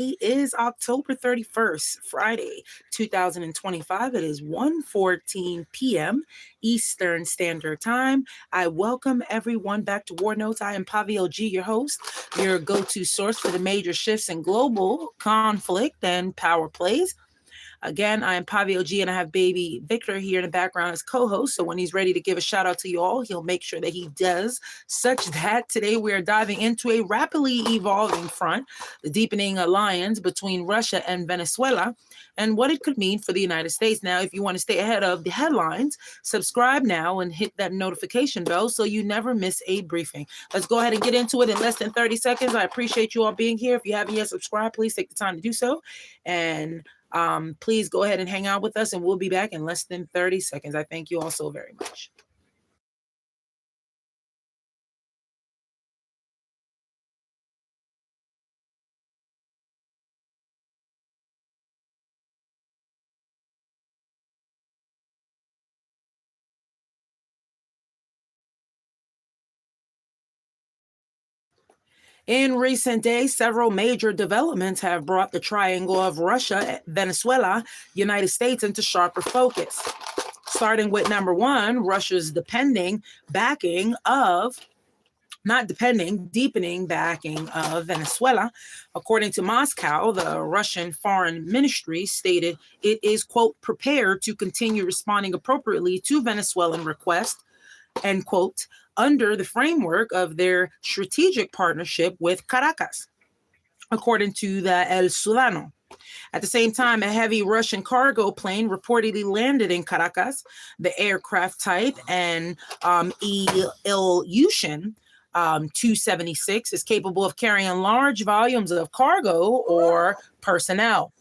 is October 31st, Friday, 2025. It is 1:14 p.m. Eastern Standard Time. I welcome everyone back to War Notes. I am Pavio G, your host, your go-to source for the major shifts in global conflict and power plays. Again, I am Pavio G, and I have baby Victor here in the background as co-host. So when he's ready to give a shout out to you all, he'll make sure that he does such that. Today we are diving into a rapidly evolving front, the deepening alliance between Russia and Venezuela, and what it could mean for the United States. Now, if you want to stay ahead of the headlines, subscribe now and hit that notification bell so you never miss a briefing. Let's go ahead and get into it in less than 30 seconds. I appreciate you all being here. If you haven't yet subscribed, please take the time to do so. And please go ahead and hang out with us, and we'll be back in less than 30 seconds. I thank you all so very much. In recent days, several major developments have brought the triangle of Russia, Venezuela, United States into sharper focus. Starting with number one, Russia's deepening backing of Venezuela. According to Moscow, the Russian Foreign Ministry stated it is, quote, prepared to continue responding appropriately to Venezuelan requests, end quote, under the framework of their strategic partnership with Caracas, according to the El Sudano. At the same time, a heavy Russian cargo plane reportedly landed in Caracas. The aircraft type and Ilyushin 276 is capable of carrying large volumes of cargo or personnel.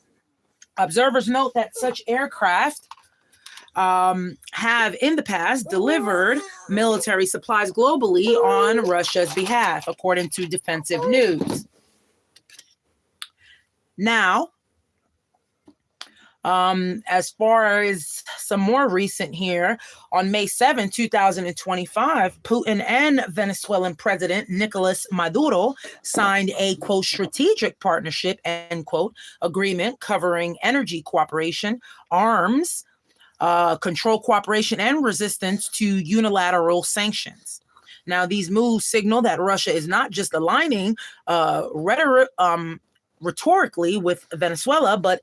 Observers note that such aircraft have in the past delivered military supplies globally on Russia's behalf, according to Defensive News. Now, as far as some more recent here, on May 7, 2025, Putin and Venezuelan President Nicolas Maduro signed a, quote, strategic partnership, end quote, agreement covering energy cooperation, arms, control cooperation, and resistance to unilateral sanctions. Now, these moves signal that Russia is not just aligning rhetorically with Venezuela, but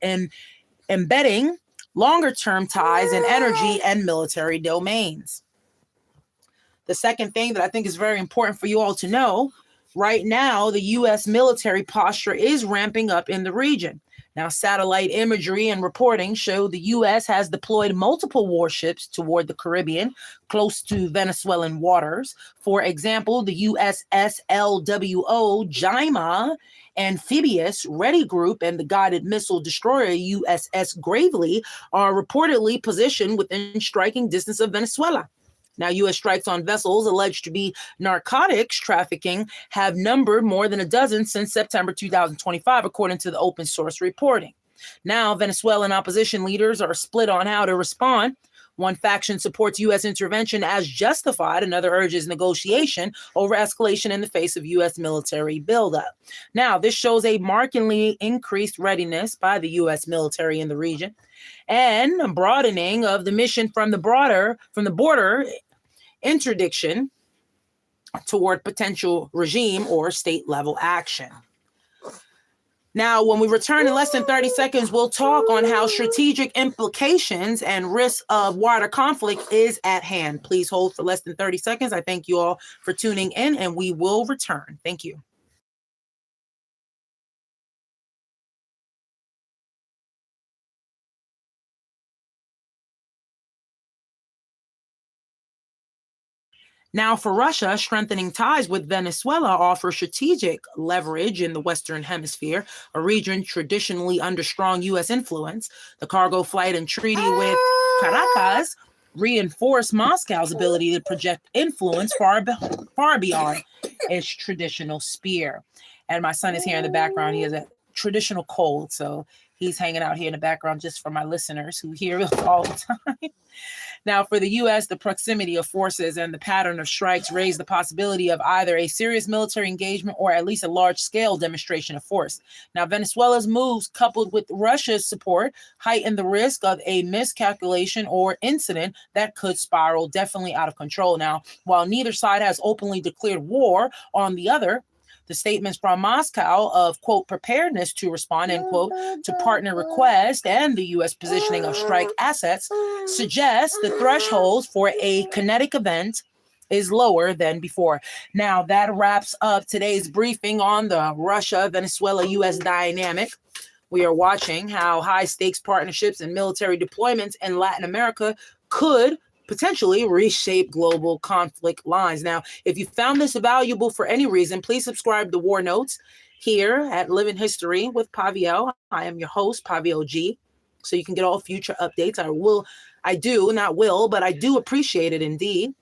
embedding longer-term ties in energy and military domains. The second thing that I think is very important for you all to know, right now, the U.S. military posture is ramping up in the region. Now, satellite imagery and reporting show the U.S. has deployed multiple warships toward the Caribbean, close to Venezuelan waters. For example, the USS LWO Jaima amphibious ready group and the guided missile destroyer USS Gravely are reportedly positioned within striking distance of Venezuela. Now, U.S. strikes on vessels alleged to be narcotics trafficking have numbered more than a dozen since September 2025, according to the open source reporting. Now, Venezuelan opposition leaders are split on how to respond. One faction supports U.S. intervention as justified. Another urges negotiation over escalation in the face of U.S. military buildup. Now, this shows a markedly increased readiness by the U.S. military in the region and a broadening of the mission from the border interdiction toward potential regime or state level action. Now, when we return in less than 30 seconds, we'll talk on how strategic implications and risk of wider conflict is at hand. Please hold for less than 30 seconds. I thank you all for tuning in, and we will return. Thank you. Now, for Russia, strengthening ties with Venezuela offers strategic leverage in the Western Hemisphere, a region traditionally under strong U.S. influence. The cargo flight and treaty with Caracas reinforce Moscow's ability to project influence far beyond its traditional sphere. And my son is here in the background. He has a traditional cold. So he's hanging out here in the background just for my listeners who hear us all the time. Now, for the U.S., the proximity of forces and the pattern of strikes raise the possibility of either a serious military engagement or at least a large-scale demonstration of force. Now, Venezuela's moves, coupled with Russia's support, heighten the risk of a miscalculation or incident that could spiral definitely out of control. Now, while neither side has openly declared war on the other, the statements from Moscow of, quote, preparedness to respond, end quote, to partner request and the U.S. positioning of strike assets suggest the thresholds for a kinetic event is lower than before. Now, that wraps up today's briefing on the Russia-Venezuela-U.S. dynamic. We are watching how high-stakes partnerships and military deployments in Latin America could potentially reshape global conflict lines. Now, if you found this valuable for any reason, please subscribe to War Notes here at Living History with Paviel. I am your host, Paviel G. So you can get all future updates. I do appreciate it indeed.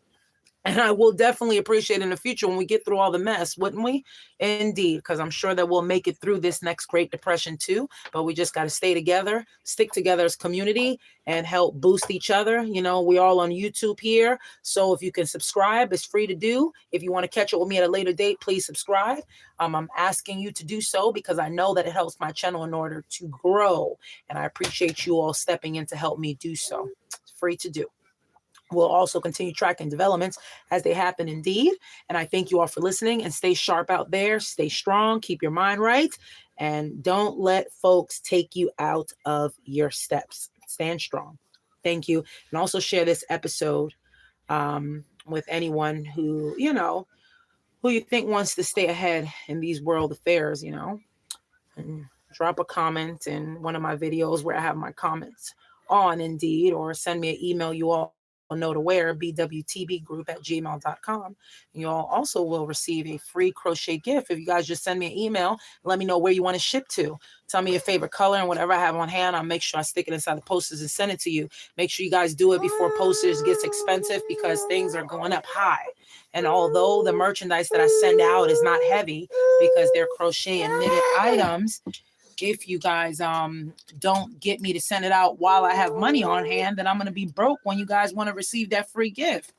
And I will definitely appreciate in the future when we get through all the mess, wouldn't we? Indeed, because I'm sure that we'll make it through this next Great Depression too. But we just got to stay together, stick together as community, and help boost each other. You know, we're all on YouTube here. So if you can subscribe, it's free to do. If you want to catch up with me at a later date, please subscribe. I'm asking you to do so because I know that it helps my channel in order to grow. And I appreciate you all stepping in to help me do so. It's free to do. We'll also continue tracking developments as they happen indeed. And I thank you all for listening, and stay sharp out there. Stay strong. Keep your mind right. And don't let folks take you out of your steps. Stand strong. Thank you. And also share this episode with anyone who you think wants to stay ahead in these world affairs, And drop a comment in one of my videos where I have my comments on Indeed, or send me an email. You all know to where, bwtbgroup@gmail.com. You all also will receive a free crochet gift if you guys just send me an email. Let me know where you want to ship to. Tell me your favorite color, and whatever I have on hand, I'll make sure I stick it inside the posters and send it to you. Make sure you guys do it before postage gets expensive, because things are going up high. And although the merchandise that I send out is not heavy because they're crochet and knitted items, if you guys don't get me to send it out while I have money on hand, then I'm going to be broke when you guys want to receive that free gift.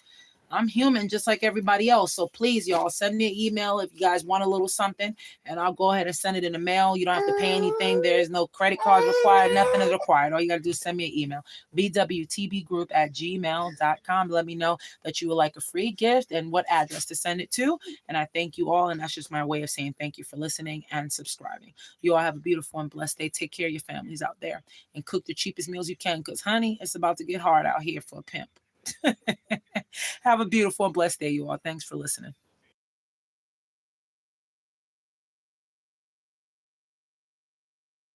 I'm human just like everybody else. So please, y'all, send me an email if you guys want a little something, and I'll go ahead and send it in the mail. You don't have to pay anything. There's no credit cards required. Nothing is required. All you got to do is send me an email, bwtbgroup@gmail.com. Let me know that you would like a free gift and what address to send it to. And I thank you all. And that's just my way of saying thank you for listening and subscribing. You all have a beautiful and blessed day. Take care of your families out there and cook the cheapest meals you can, because, honey, it's about to get hard out here for a pimp. Have a beautiful and blessed day, you all. Thanks for listening.